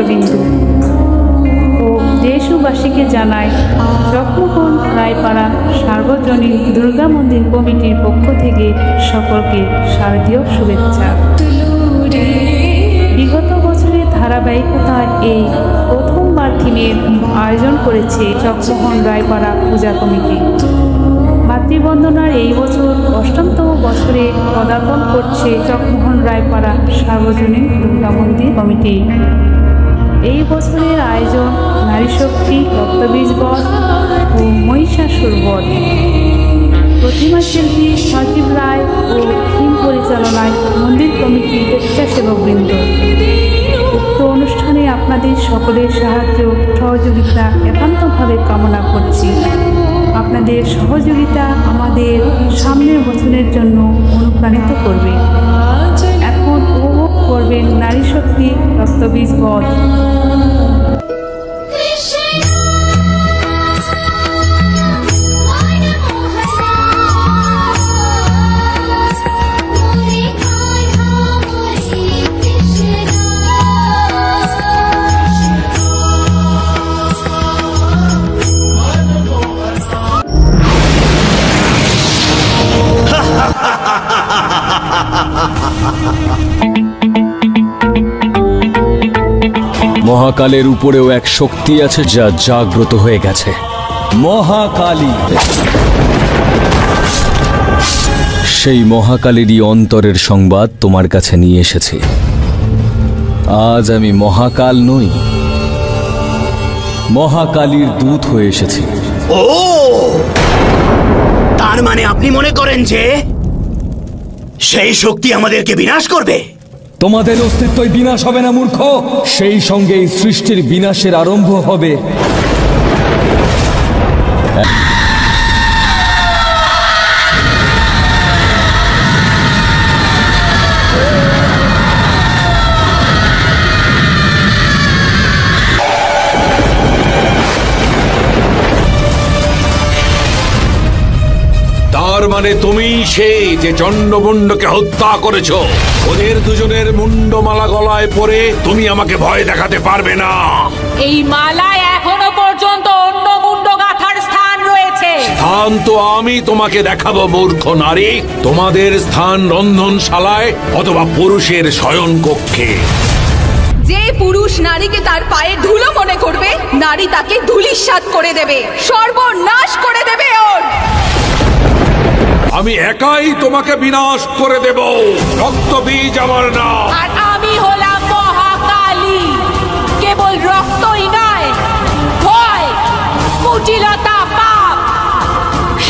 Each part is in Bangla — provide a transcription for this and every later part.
ভক্তবিন্দু ও দেশবাসীকে জানায় জগমোহন রায়পাড়া সার্বজনীন দুর্গা মন্দির কমিটির পক্ষ থেকে সকলকে শারদীয় শুভেচ্ছা। বিগত বছরের ধারাবাহিকতায় এই প্রথমবার থিমের আয়োজন করেছে জগমোহন রায়পাড়া পূজা কমিটি। মাতৃবন্দনার এই বছর ৮ম বছরে পদার্পণ করছে জগমোহন রায়পাড়া সার্বজনীন দুর্গা মন্দির কমিটি। এই বছরের আয়োজন নারী শক্তি, রক্তবীজ বধ ও মহিষাসুর বধ। প্রতিমা শিল্পী সজীব রায় ও থিম পরিচালনায় মন্দির কমিটির স্বেচ্ছাসেবকবৃন্দ। উক্ত অনুষ্ঠানে আপনাদের সকলের সাহায্য সহযোগিতা একান্তভাবে কামনা করছি। আপনাদের সহযোগিতা আমাদের সামনের বছরের জন্য অনুপ্রাণিত করবে। এখন উপভোগ করবেন নারী শক্তি রক্তবীজ বধ। মহাকালের উপরেও এক শক্তি আছে যা জাগ্রত হয়ে গেছে, মহাকালী। সেই মহাকালীরই অন্তরের সংবাদ তোমার কাছে নিয়ে এসেছি। আজ আমি মহাকাল নই, মহাকালীর দূত হয়ে এসেছি। ও, তার মানে আপনি মনে করেন যে সেই শক্তি আমাদেরকে বিনাশ করবে? তোমাদের অস্তিত্বই বিনাশ হবে না মূর্খ, সেই সঙ্গে এই সৃষ্টির বিনাশের আরম্ভ হবে। তার মানে তুমি সেই যে চন্ডমুন্ডকে হত্যা করেছো। ওদের দুজনের মুন্ডমালা গলায় পরে তুমি আমাকে ভয় দেখাতে পারবে না। এই মালায় এখনো পর্যন্ত অন্য মুন্ড গাঁথার স্থান রয়েছে। স্থান তো আমি তোমাকে দেখাবো মূর্খ নারী। তোমাদের স্থান রন্ধনশালায় অথবা পুরুষের শয়ন কক্ষে। যে পুরুষ নারীকে তার পায়ে ধুলো মনে করবে, নারী তাকে ধূলিসাৎ করে দেবে, সর্বনাশ করে দেবে ওর। আমি একাই তোমাকে বিনাশ করে দেব। রক্তবীজ আমার নাম। আর আমি হলাম মহাকালী। কেবল রক্তই নয়, ভয়, কুটিলতা, পাপ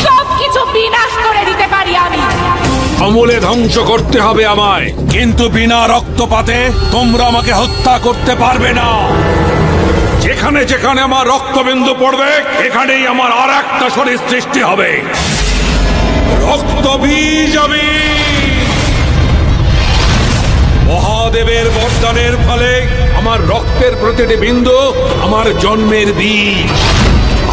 সবকিছু বিনাশ করে দিতে পারি আমি। সমূলে ধ্বংস করতে হবে আমায়, কিন্তু বিনা রক্তপাতে তোমরা আমাকে হত্যা করতে পারবে না। যেখানে যেখানে আমার রক্তবিন্দু পড়বে, এখানেই আমার আর একটা শরীর সৃষ্টি হবে। রক্তবীজ আমি। মহাদেবের বরদানের ফলে আমার রক্তের প্রতিটি বিন্দু আমার জন্মের বীজ।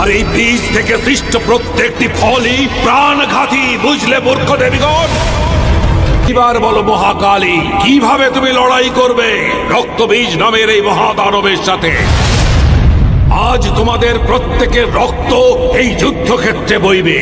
আর এই বীজ থেকে সৃষ্ট প্রত্যেকটি ফলই প্রাণঘাতী, বুঝলে মূর্খ দেবীগণ? এবার বলো মহাকালী, কিভাবে তুমি লড়াই করবে রক্তবীজ নামের এই মহাদানবের সাথে? আজ তোমাদের প্রত্যেকের রক্ত এই যুদ্ধক্ষেত্রে বইবে।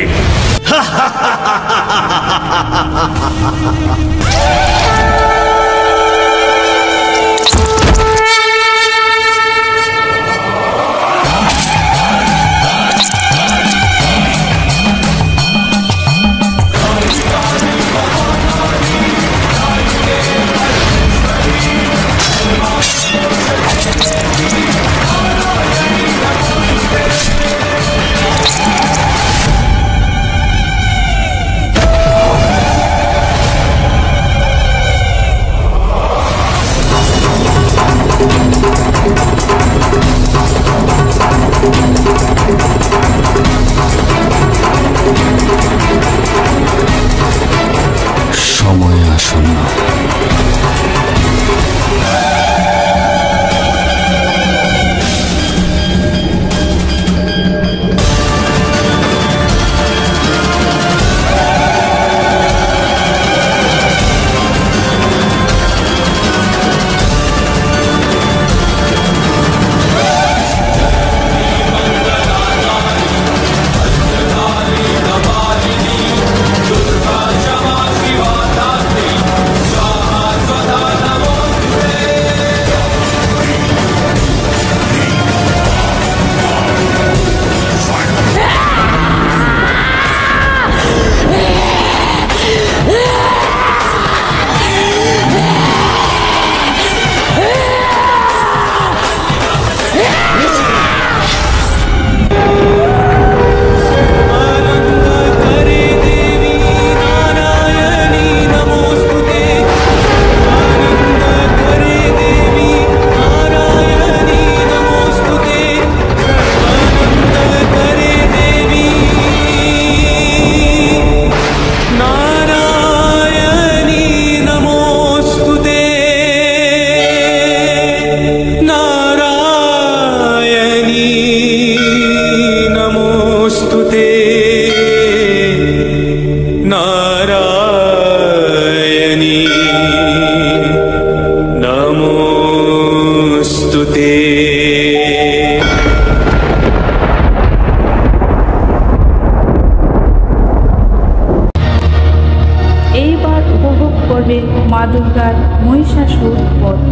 এবার মহিষাসুর বধ।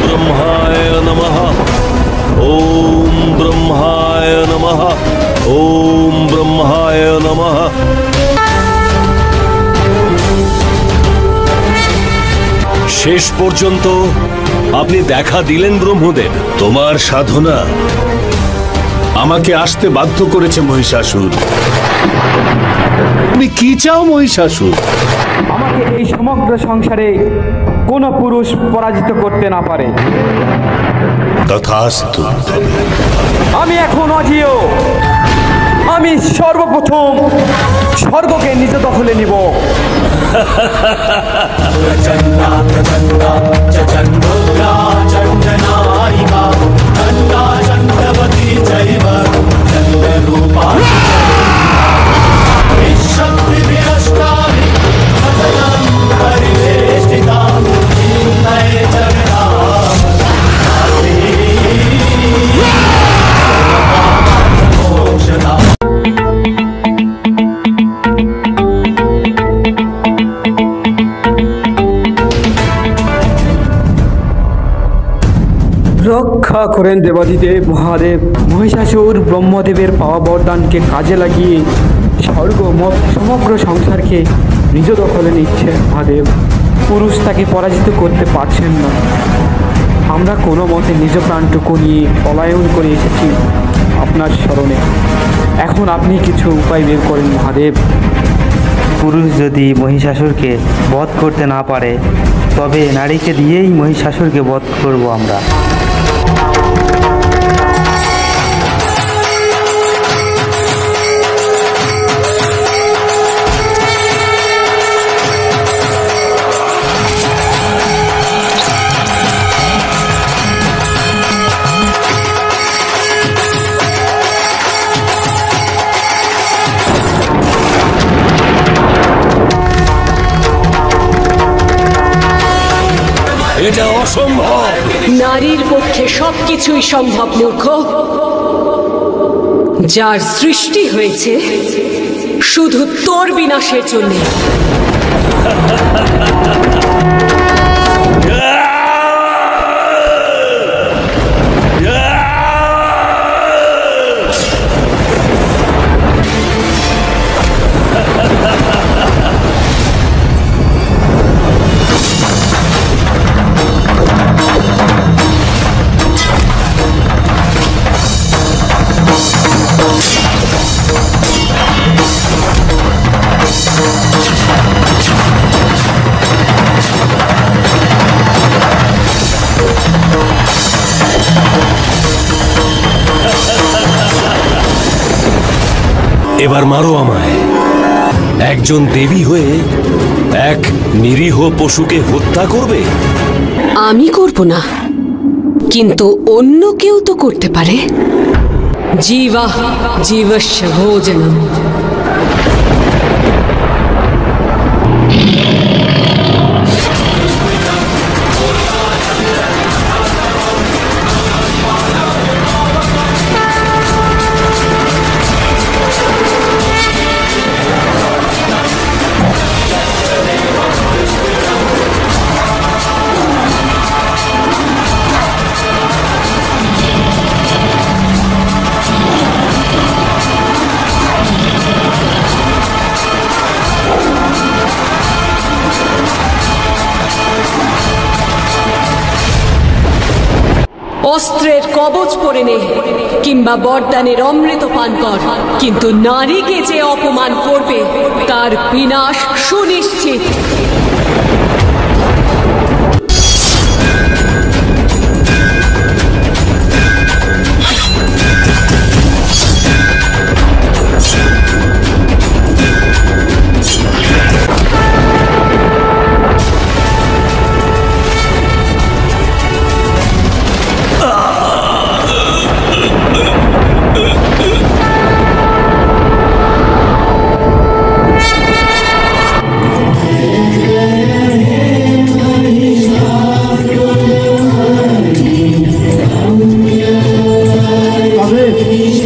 ব্রহ্মায় নমঃ। ওম ব্রহ্মায় নমঃ। ওম ব্রহ্মায় নমঃ। শেষ পর্যন্ত আপনি দেখা দিলেন ব্রহ্মদেব। তোমার সাধনা আমাকে আসতে বাধ্য করেছে মহিষাসুর। তুমি কি চাও মহিষাসুর? আমাকে এই সমগ্র সংসারে কোনো পুরুষ পরাজিত করতে না পারে। তথাস্তু। আমি এখন অজিও। আমি সর্বপ্রথম স্বর্গকে নিজ দখলে নিব। রক্ষা করেন দেবাদিদেব মহাদেব। মহিষাসুর ব্রহ্মদেবের পাওয়া বরদানকে কাজে লাগিয়ে সমগ্র সংসারকে নিজ দখলে নিচ্ছে মহাদেব। পুরুষ তাকে পরাজিত করতে পারছেন না। আমরা কোনো মতে নিজ প্রাণটুকু নিয়ে পলায়ন করে এসেছি আপনার স্মরণে। এখন আপনি কিছু উপায় বের করেন মহাদেব। পুরুষ যদি মহিষাসুরকে বধ করতে না পারে তবে নারীকে দিয়েই মহিষাসুরকে বধ করব আমরা। এটা অসম্ভব। নারীর পক্ষে সবকিছুই সম্ভব মূর্খ। যার সৃষ্টি হয়েছে শুধু তোর বিনাশের জন্য। এবার মারো আমায়। একজন দেবী হয়ে এক নিরীহ পশুকে হত্যা করবে? আমি করব না, কিন্তু অন্য কেউ তো করতে পারে। জীবা জীবস্য ভোজনম। অস্ত্রের কবচ পরে নে কিংবা বরদানের অমৃত পান কর, কিন্তু নারীকে যে অপমান করবে তার বিনাশ সুনিশ্চিত।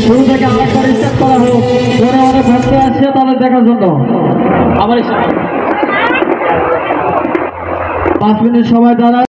শুরু থেকে আরেকবার স্টার্ট করা হোক। পরে অনেক ভক্ত আসছে তাদের দেখার জন্য। আমার 5 মিনিট সময় দাঁড়ায়।